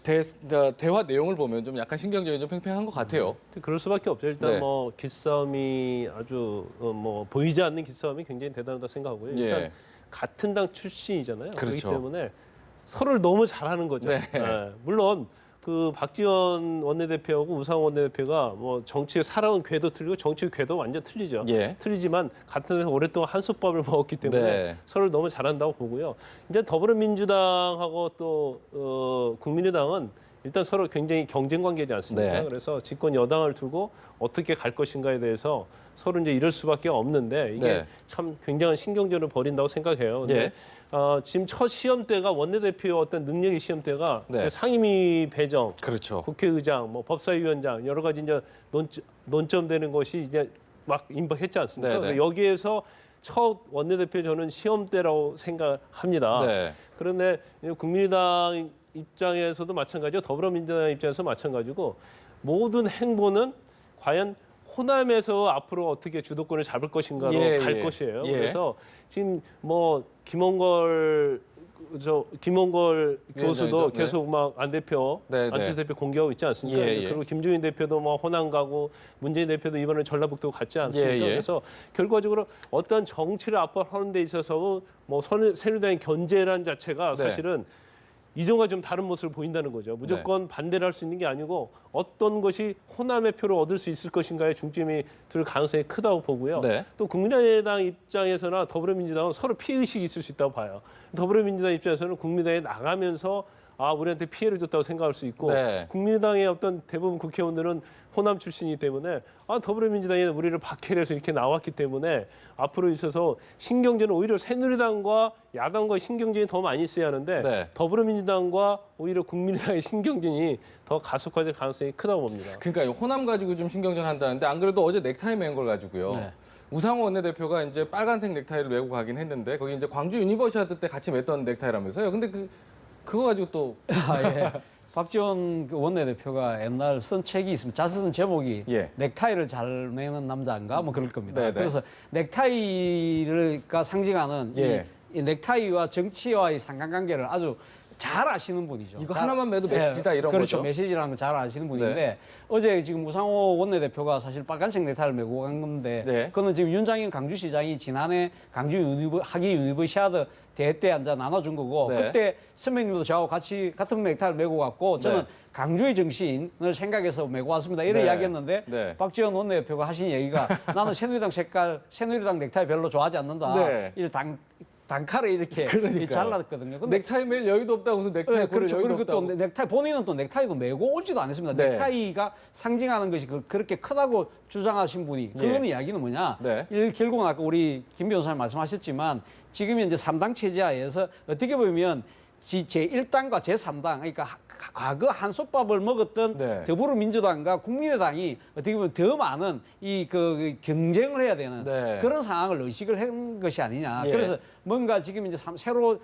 대화 내용을 보면 좀 약간 신경전이 좀 팽팽한 것 같아요. 그럴 수밖에 없죠. 일단 네. 뭐 기싸움이 아주 뭐 보이지 않는 기싸움이 굉장히 대단하다 생각하고요. 일단 예. 같은 당 출신이잖아요. 그렇죠. 그렇기 때문에 서로를 너무 잘하는 거죠. 네. 물론 그 박지원 원내대표하고 우상호 원내대표가 뭐 정치의 살아온 궤도 틀리고 정치의 궤도 완전 틀리죠. 예. 틀리지만 같은 데서 오랫동안 한솥밥을 먹었기 때문에 네. 서로를 너무 잘한다고 보고요. 이제 더불어민주당하고 또 국민의당은 일단 서로 굉장히 경쟁 관계지 않습니까? 네. 그래서 집권 여당을 두고 어떻게 갈 것인가에 대해서 서로 이제 이럴 수밖에 없는데 이게 네. 참 굉장한 신경전을 벌인다고 생각해요. 근데 예. 지금 첫 시험대가 원내대표 어떤 능력의 시험대가 네. 상임위 배정, 그렇죠. 국회의장, 뭐 법사위원장 여러 가지 이제 논점되는 것이 이제 막 임박했지 않습니까? 네네. 그러니까 여기에서 첫 원내대표 저는 시험대라고 생각합니다. 네. 그런데 국민의당 입장에서도 마찬가지고 더불어민주당 입장에서 마찬가지고 모든 행보는 과연 호남에서 앞으로 어떻게 주도권을 잡을 것인가로 예, 갈 예. 것이에요. 예. 그래서 지금 뭐 김원걸 저 김원걸 교수도 위원장이죠. 계속 막 안 대표, 네, 네. 안철수 대표 공개하고 있지 않습니까? 예, 예. 그리고 김종인 대표도 뭐 호남 가고 문재인 대표도 이번에 전라북도 갔지 않습니까? 예, 예. 그래서 결과적으로 어떤 정치를 압박하는 데 있어서 뭐 새누리당의 견제란 자체가 네. 사실은 이전과 좀 다른 모습을 보인다는 거죠. 무조건 반대를 할 수 있는 게 아니고 어떤 것이 호남의 표를 얻을 수 있을 것인가에 중점이 둘 가능성이 크다고 보고요. 네. 또 국민의당 입장에서나 더불어민주당은 서로 피해의식이 있을 수 있다고 봐요. 더불어민주당 입장에서는 국민의당에 나가면서 우리한테 피해를 줬다고 생각할 수 있고 네. 국민의당의 어떤 대부분 국회의원들은 호남 출신이기 때문에 더불어민주당이 우리를 박해해서 이렇게 나왔기 때문에 앞으로 있어서 신경전은 오히려 새누리당과 야당과의 신경전이 더 많이 있어야 하는데 네. 더불어민주당과 오히려 국민의당의 신경전이 더 가속화될 가능성이 크다고 봅니다. 그러니까 호남 가지고 좀 신경전 한다는데 안 그래도 어제 넥타이 맨 걸 가지고요. 네. 우상호 원내대표가 이제 빨간색 넥타이를 메고 가긴 했는데 거기 이제 광주 유니버시아드 때 같이 맸던 넥타이라면서요. 근데 그거 가지고 또 예. 박지원 그 원내대표가 옛날 쓴 책이 있습니다. 자주 쓴 제목이 예. 넥타이를 잘 매는 남자인가 뭐 그럴 겁니다. 네네. 그래서 넥타이가 상징하는 예. 이 넥타이와 정치와의 상관관계를 아주 잘 아시는 분이죠. 이거 하나만 매도 메시지다 이런 그렇죠. 거죠? 메시지라는 걸 잘 아시는 분인데 어제 지금 우상호 원내대표가 사실 빨간색 넥타이를 메고 간 건데 네. 그거는 지금 윤장현 강주시장이 지난해 강주 하기 유니버시아드 대회 때 앉아 나눠준 거고 네. 그때 선배님도 저하고 같이 같은 넥타이를 메고 갔고 저는 네. 강주의 정신을 생각해서 메고 왔습니다. 이런 네. 이야기했는데 네. 박지원 원내대표가 하신 얘기가 나는 새누리당 색깔, 새누리당 넥타이 별로 좋아하지 않는다. 네. 이 단칼에 이렇게 그러니까요. 잘랐거든요. 근데 넥타이 멜 여유도 없다고 해서 넥타이 네, 고를 그렇죠. 여유도 그리고 또 없다고. 넥타이 본인은 또 넥타이도 메고 오지도 않았습니다. 네. 넥타이가 상징하는 것이 그렇게 크다고 주장하신 분이 그런 이야기는 뭐냐? 네. 결국은 아까 우리 김 변호사님 말씀하셨지만 지금 현재 3당 체제하에서 어떻게 보면 제1당과 제3당 그러니까 과거 한솥밥을 먹었던 네. 더불어민주당과 국민의당이 어떻게 보면 더 많은 그 경쟁을 해야 되는 네. 그런 상황을 의식을 한 것이 아니냐. 예. 그래서 뭔가 지금 이제 새로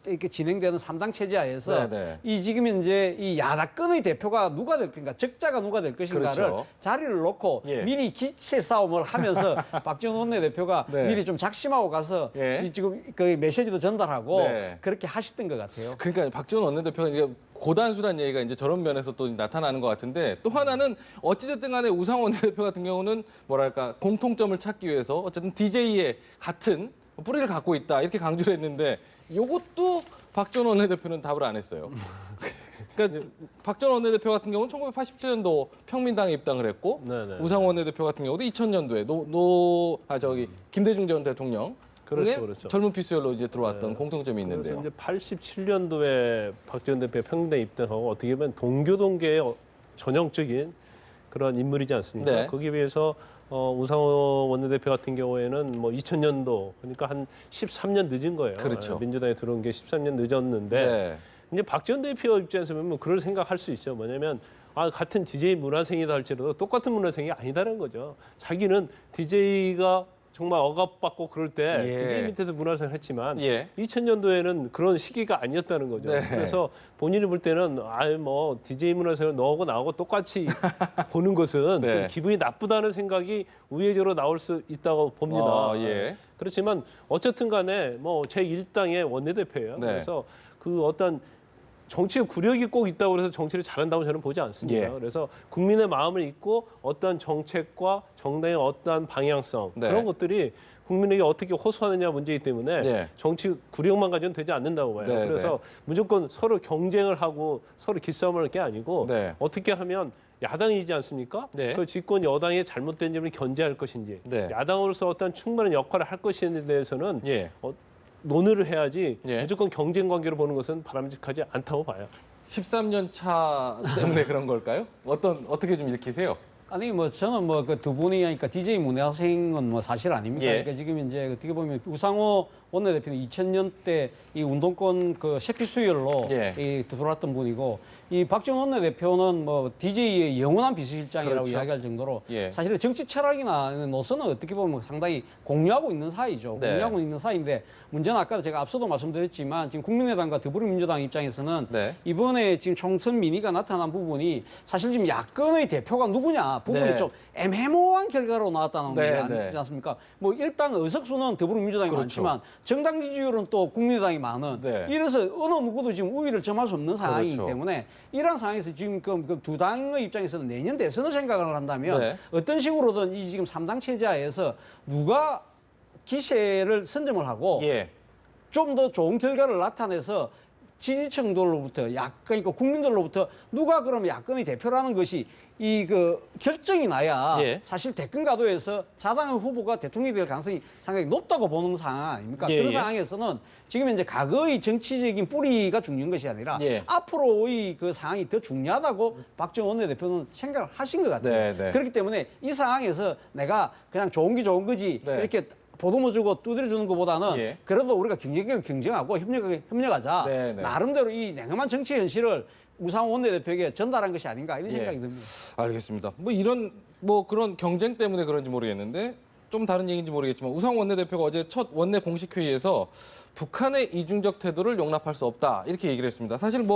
이렇게 진행되는 3당 체제하에서 네. 이 지금 이제 이 야당권의 대표가 누가 될 것인가, 적자가 누가 될 것인가를 그렇죠. 자리를 놓고 예. 미리 기체 싸움을 하면서 박지원 원내대표가 네. 미리 좀 작심하고 가서 예. 지금 그 메시지도 전달하고 네. 그렇게 하셨던 것 같아요. 그러니까 박지원 원내대표가 이제 고단수란 얘기가 이제 저런 면에서 또 나타나는 것 같은데 또 하나는 어찌됐든 간에 우상호 원내대표 같은 경우는 뭐랄까 공통점을 찾기 위해서 어쨌든 DJ의 같은 뿌리를 갖고 있다 이렇게 강조를 했는데 이것도 박지원 원내대표는 답을 안 했어요. 그러니까 박지원 원내대표 같은 경우는 1987년도 평민당에 입당을 했고 네네. 우상호 원내대표 같은 경우도 2000년도에 김대중 전 대통령 그렇죠. 젊은 피수열로 이제 들어왔던 공통점이 그래서 있는데요. 이제 87년도에 박지원 대표가 평민당에 입당하고 어떻게 보면 동교동계의 전형적인 그런 인물이지 않습니까? 네. 거기에 비해서 우상호 원내대표 같은 경우에는 뭐 2000년도 그러니까 한 13년 늦은 거예요. 그렇죠. 민주당에 들어온 게 13년 늦었는데 네. 이제 박지원 대표 입장에서 보면 그럴 생각할 수 있죠. 뭐냐면 같은 DJ 문화생이다 할지라도 똑같은 문화생이 아니다라는 거죠. 자기는 DJ가 정말 억압받고 그럴 때 예. DJ 밑에서 문화생을 했지만 예. 2000년도에는 그런 시기가 아니었다는 거죠. 네. 그래서 본인이 볼 때는 뭐 DJ 문화생을 너하고 나하고 똑같이 보는 것은 네. 좀 기분이 나쁘다는 생각이 우회적으로 나올 수 있다고 봅니다. 예. 그렇지만 어쨌든 간에 뭐 제1당의 원내대표예요. 네. 그래서 그 어떤 정치의 구력이 꼭 있다고 해서 정치를 잘한다고 저는 보지 않습니다. 예. 그래서 국민의 마음을 잊고 어떤 정책과 정당의 어떠한 방향성 네. 그런 것들이 국민에게 어떻게 호소하느냐 문제이기 때문에 네. 정치 구력만 가지고는 되지 않는다고 봐요. 네, 그래서 네. 무조건 서로 경쟁을 하고 서로 기싸움을 할 게 아니고 네. 어떻게 하면 야당이지 않습니까? 네. 그 집권 여당의 잘못된 점을 견제할 것인지 네. 야당으로서 어떤 충분한 역할을 할 것인지에 대해서는 예. 논의를 해야지 예. 무조건 경쟁 관계로 보는 것은 바람직하지 않다고 봐요. 13년 차 때문에 그런 걸까요? 어떻게 좀 읽히세요? 아니 뭐 저는 뭐 그 두 분이 하니까 DJ 문화생은 뭐 사실 아닙니까? 예. 그러니까 지금 이제 어떻게 보면 우상호 원내대표는 2000년대 이 운동권 그 세피 수혈로 예. 이 들어왔던 분이고 이 박지원 원내대표는 뭐 DJ의 영원한 비서실장이라고 그렇죠. 이야기할 정도로 예. 사실은 정치 철학이나 노선은 어떻게 보면 상당히 공유하고 있는 사이죠. 네. 공유하고 있는 사이인데 문제는 아까 제가 앞서도 말씀드렸지만 지금 국민의당과 더불어민주당 입장에서는 네. 이번에 지금 총선 민의가 나타난 부분이 사실 지금 야권의 대표가 누구냐 부분이 네. 좀 애매모호한 결과로 나왔다는 네, 게 아니지 네. 않습니까? 뭐 일당 의석수는 더불어민주당이 그렇죠. 많지만 정당 지지율은 또 국민의당이 많은 네. 이래서 어느 누구도 지금 우위를 점할 수 없는 상황이기 그렇죠. 때문에 이러한 상황에서 지금 그 두 당의 입장에서는 내년 대선을 생각을 한다면 네. 어떤 식으로든 이 지금 3당 체제하에서 누가 기세를 선점을 하고 예. 좀 더 좋은 결과를 나타내서 지지층들로부터 그러니까 국민들로부터 누가 그러면 야권의 대표라는 것이 이 그 결정이 나야 예. 사실 대권 가도에서 자당의 후보가 대통령이 될 가능성이 상당히 높다고 보는 상황 아닙니까? 예, 그런 예. 상황에서는 지금 이제 과거의 정치적인 뿌리가 중요한 것이 아니라 예. 앞으로의 그 상황이 더 중요하다고 박지원 원내대표는 생각을 하신 것 같아요. 네, 네. 그렇기 때문에 이 상황에서 내가 그냥 좋은 게 좋은 거지 네. 이렇게 보듬어 주고 두드려 주는 것보다는 예. 그래도 우리가 경쟁하고 협력하자. 네, 네. 나름대로 이 냉엄한 정치 현실을 우상호 원내대표에게 전달한 것이 아닌가 이런 예. 생각이 듭니다. 알겠습니다. 그런 경쟁 때문에 그런지 모르겠는데 좀 다른 얘기인지 모르겠지만 우상호 원내대표가 어제 첫 원내 공식 회의에서 북한의 이중적 태도를 용납할 수 없다 이렇게 얘기를 했습니다. 사실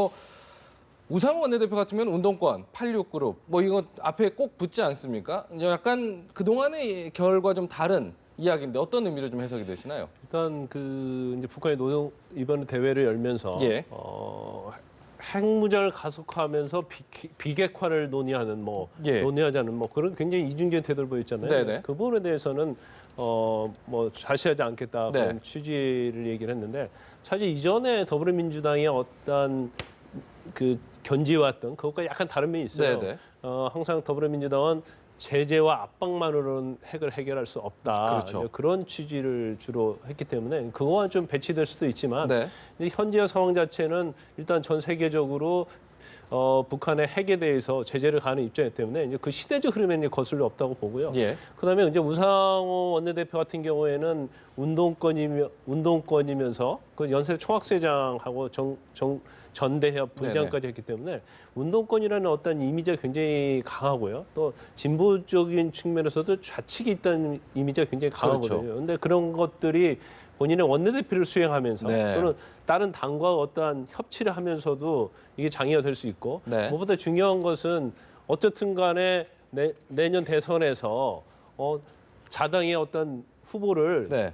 우상호 원내대표 같으면 운동권, 86그룹 이거 앞에 꼭 붙지 않습니까? 약간 그동안의 결과 좀 다른 이야기인데 어떤 의미로 좀 해석이 되시나요? 일단 이제 북한이 이번 대회를 열면서 예. 핵무장을 가속화하면서 비핵화를 논의하는 예. 논의하자는 그런 굉장히 이중적인 태도를 보였잖아요. 네네. 그 부분에 대해서는 자시하지 않겠다 그런 네. 취지를 얘기를 했는데 사실 이전에 더불어민주당의 어떤 그 견지해왔던 그것과 약간 다른 면이 있어요. 네네. 항상 더불어민주당은 제재와 압박만으로는 핵을 해결할 수 없다. 그렇죠. 그런 취지를 주로 했기 때문에 그거와 좀 배치될 수도 있지만 네. 이제 현재 상황 자체는 일단 전 세계적으로 북한의 핵에 대해서 제재를 가하는 입장이기 때문에 이제 그 시대적 흐름에 이제 거슬려 없다고 보고요. 예. 그다음에 이제 우상호 원내대표 같은 경우에는 운동권이면서 그 연세 총학생장하고 전대협 부의장까지 했기 때문에 운동권이라는 어떤 이미지가 굉장히 강하고요. 또 진보적인 측면에서도 좌측이 있다는 이미지가 굉장히 강하거든요. 그렇죠. 그런데 그런 것들이 본인의 원내대표를 수행하면서 네. 또는 다른 당과 어떠한 협치를 하면서도 이게 장애가 될 수 있고 네. 무엇보다 중요한 것은 어쨌든 간에 내년 대선에서 자당의 어떤 후보를 네.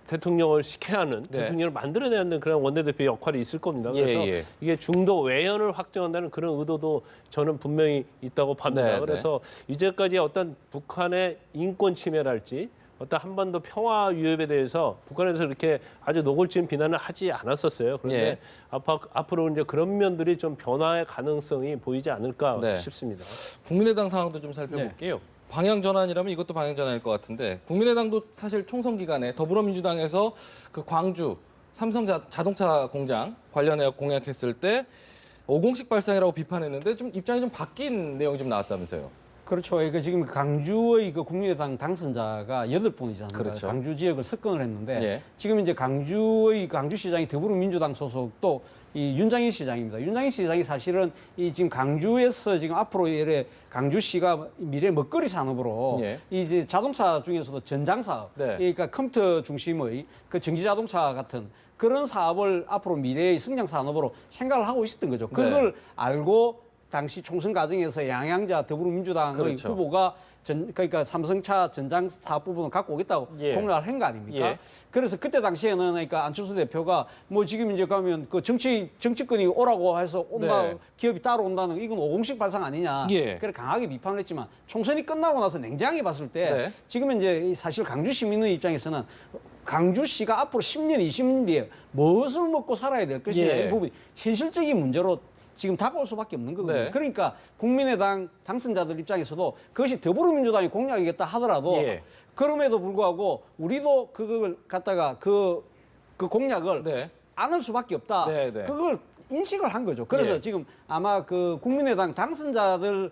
대통령을 시켜야 하는 네. 대통령을 만들어내야 하는 그런 원내대표의 역할이 있을 겁니다. 그래서 예. 이게 중도 외연을 확정한다는 그런 의도도 저는 분명히 있다고 봅니다. 네, 그래서 이제까지 어떤 북한의 인권 침해랄지 어떤 한반도 평화 위협에 대해서 북한에서 이렇게 아주 노골적인 비난을 하지 않았었어요. 그런데 예. 앞으로 이제 그런 면들이 좀 변화의 가능성이 보이지 않을까 네. 싶습니다. 국민의당 상황도 좀 살펴볼게요. 방향 전환이라면 이것도 방향 전환일 것 같은데 국민의당도 사실 총선 기간에 더불어민주당에서 그 광주 삼성 자동차 공장 관련해 공약했을 때 5공식 발상이라고 비판했는데 좀 입장이 좀 바뀐 내용이 좀 나왔다면서요. 그렇죠. 그러니까 지금 강주의 그 국민의당 당선자가 8분이잖아요. 그렇죠. 강주 지역을 석권을 했는데 예. 지금 이제 강주시장이 더불어민주당 소속 또 이 윤장희 시장입니다. 윤장희 시장이 사실은 이 지금 강주에서 지금 앞으로 이래 강주시가 미래 먹거리 산업으로 예. 이제 자동차 중에서도 전장 사업, 네. 그러니까 컴퓨터 중심의 그 전기 자동차 같은 그런 사업을 앞으로 미래의 성장 산업으로 생각을 하고 있었던 거죠. 그걸 알고 당시 총선 과정에서 양양자 더불어민주당의 그렇죠. 후보가 그러니까 삼성차 전장 사업 부분을 갖고 오겠다고 예. 공약을 한 거 아닙니까? 예. 그래서 그때 당시에는 그러니까 안철수 대표가 지금 이제 가면 그 정치권이 오라고 해서 온다, 네. 기업이 따로 온다는 이건 5공식 발상 아니냐. 예. 그래 강하게 비판을 했지만 총선이 끝나고 나서 냉정하게 봤을 때 네. 지금 이제 사실 강주 시민의 입장에서는 강주시가 앞으로 10년, 20년 뒤에 무엇을 먹고 살아야 될 것이냐 예. 이 부분이 현실적인 문제로 지금 다가올 수밖에 없는 거거든요. 네. 그러니까 국민의당 당선자들 입장에서도 그것이 더불어민주당이 공약이겠다 하더라도 예. 그럼에도 불구하고 우리도 그걸 갖다가 그 공약을 네. 안 할 수밖에 없다. 네, 네. 그걸 인식을 한 거죠. 그래서 예. 지금 아마 그 국민의당 당선자들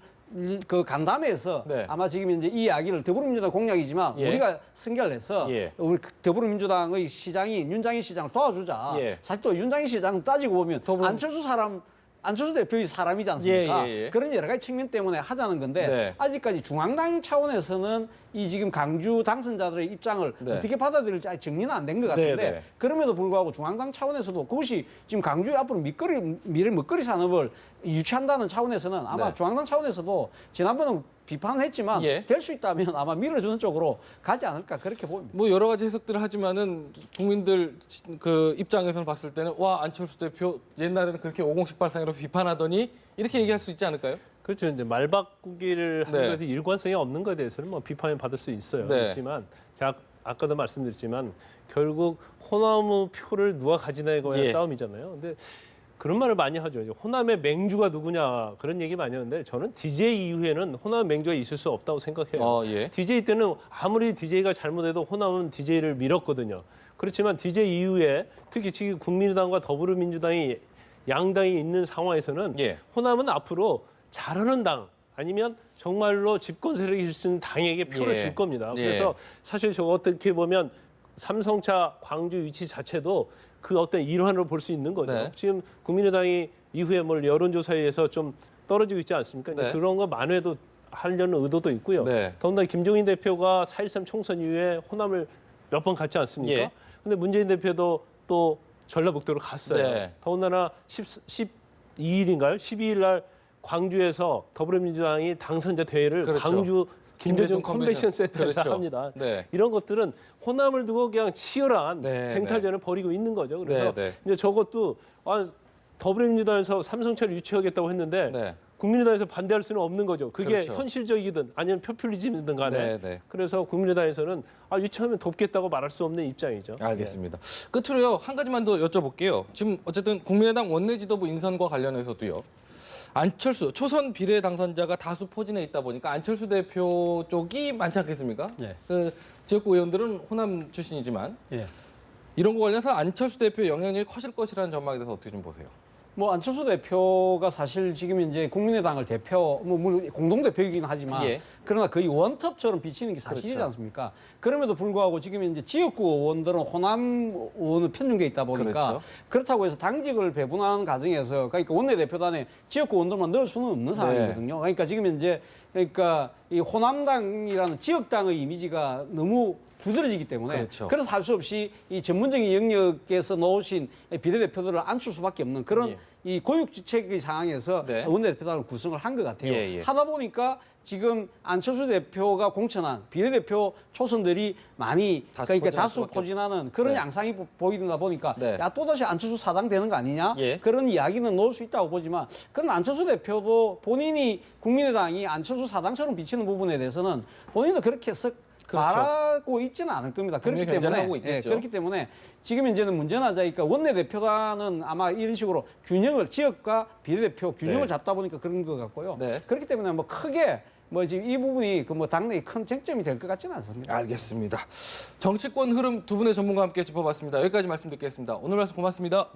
그 간담회에서 네. 아마 지금 이제 이 이야기를 더불어민주당 공약이지만 예. 우리가 선결을 해서 예. 우리 더불어민주당의 시장인 윤장희 시장을 도와주자. 예. 사실 또 윤장희 시장 따지고 보면 안철수 대표의 사람이지 않습니까? 예. 그런 여러 가지 측면 때문에 하자는 건데 네. 아직까지 중앙당 차원에서는 이 지금 강주 당선자들의 입장을 네. 어떻게 받아들일지 아직 정리는 안 된 것 같은데 네. 그럼에도 불구하고 중앙당 차원에서도 그것이 지금 강주의 앞으로 미래 먹거리 산업을 유치한다는 차원에서는 아마 네. 중앙당 차원에서도 지난번에 비판을 했지만 예. 될 수 있다면 아마 밀어주는 쪽으로 가지 않을까 그렇게 봅니다. 뭐 여러 가지 해석들을 하지만은 국민들 그 입장에서는 봤을 때는 와 안철수 대표 옛날에는 그렇게 50 발상으로 비판하더니 이렇게 얘기할 수 있지 않을까요? 그렇죠. 이제 말 바꾸기를 하는 네. 것에 일관성이 없는 것에 대해서는 뭐 비판을 받을 수 있어요. 네. 그렇지만 제가 아까도 말씀드렸지만 결국 호남의 표를 누가 가지냐에 예. 싸움이잖아요. 근데 그런 말을 많이 하죠. 호남의 맹주가 누구냐 그런 얘기 많이 하는데 저는 DJ 이후에는 호남 맹주가 있을 수 없다고 생각해요. 예. DJ 때는 아무리 DJ가 잘못해도 호남은 DJ를 밀었거든요. 그렇지만 DJ 이후에 특히 지금 국민의당과 더불어민주당이 양당이 있는 상황에서는 예. 호남은 앞으로 잘하는 당 아니면 정말로 집권 세력이 줄 수 있는 당에게 표를 예. 줄 겁니다. 예. 그래서 사실 저 어떻게 보면 삼성차 광주 위치 자체도 그 어떤 일환으로 볼 수 있는 거죠. 네. 지금 국민의당이 이후에 뭘 여론조사에서 좀 떨어지고 있지 않습니까? 네. 그런 거 만회도 하려는 의도도 있고요. 네. 더군다나 김종인 대표가 4.13 총선 이후에 호남을 몇 번 갔지 않습니까? 예. 근데 문재인 대표도 또 전라북도로 갔어요. 네. 더군다나 12일인가요? 12일 날 광주에서 더불어민주당이 당선자 대회를 그렇죠. 광주 김대중 김대중 컨벤션 센터에서 그렇죠. 합니다. 네. 이런 것들은 호남을 두고 그냥 치열한 네, 쟁탈전을 벌이고 있는 거죠. 그래서 네, 네. 이제 저것도 더불어민주당에서 삼성차를 유치하겠다고 했는데 네. 국민의당에서 반대할 수는 없는 거죠. 그게 그렇죠. 현실적이든 아니면 포퓰리즘이든 간에. 네, 네. 그래서 국민의당에서는 유치하면 돕겠다고 말할 수 없는 입장이죠. 알겠습니다. 끝으로요 한 가지만 더 여쭤볼게요. 지금 어쨌든 국민의당 원내지도부 인선과 관련해서도요. 안철수 초선 비례 당선자가 다수 포진해 있다 보니까 안철수 대표 쪽이 많지 않겠습니까? 예. 그 지역구 의원들은 호남 출신이지만 예. 이런 거 관련해서 안철수 대표의 영향력이 커질 것이라는 전망에 대해서 어떻게 좀 보세요? 뭐 안철수 대표가 사실 지금 이제 국민의당을 대표, 물론 공동 대표이긴 하지만 예. 그러나 거의 원톱처럼 비치는 게 사실이지 그렇죠. 않습니까? 그럼에도 불구하고 지금 이제 지역구 의원들은 호남 의원을 편중돼 있다 보니까 그렇죠. 그렇다고 해서 당직을 배분하는 과정에서 그러니까 원내대표단에 지역구 의원들만 넣을 수는 없는 상황이거든요. 그러니까 지금 이제 그러니까 이 호남당이라는 지역당의 이미지가 너무 두드러지기 때문에 그렇죠. 그래서 할 수 없이 이 전문적인 영역에서 놓으신 비례대표들을 앉힐 수밖에 없는 그런 예. 이 고육지책의 상황에서 네. 원내대표단을 구성을 한 것 같아요. 예, 예. 하다 보니까 지금 안철수 대표가 공천한 비례대표 초선들이 많이 그러니까 다수 포진하는 그런 네. 양상이 보이다 보니까 네. 야 또다시 안철수 사당 되는 거 아니냐 예. 그런 이야기는 넣을 수 있다고 보지만 그런 안철수 대표도 본인이 국민의당이 안철수 사당처럼 비치는 부분에 대해서는 본인도 그렇게 썩 그렇죠. 말하고 있지는 않을 겁니다. 그렇기 분명히 때문에 견제하고 있겠죠. 그렇기 때문에 지금 이제는 문제는 하자니까 원내대표단은 아마 이런 식으로 균형을 지역과 비례대표 균형을 네. 잡다 보니까 그런 것 같고요. 네. 그렇기 때문에 뭐 크게 뭐 지금 이 부분이 그 뭐 당내의 큰 쟁점이 될 것 같지는 않습니다. 알겠습니다. 정치권 흐름 두 분의 전문가와 함께 짚어봤습니다. 여기까지 말씀 듣겠습니다. 오늘 말씀 고맙습니다.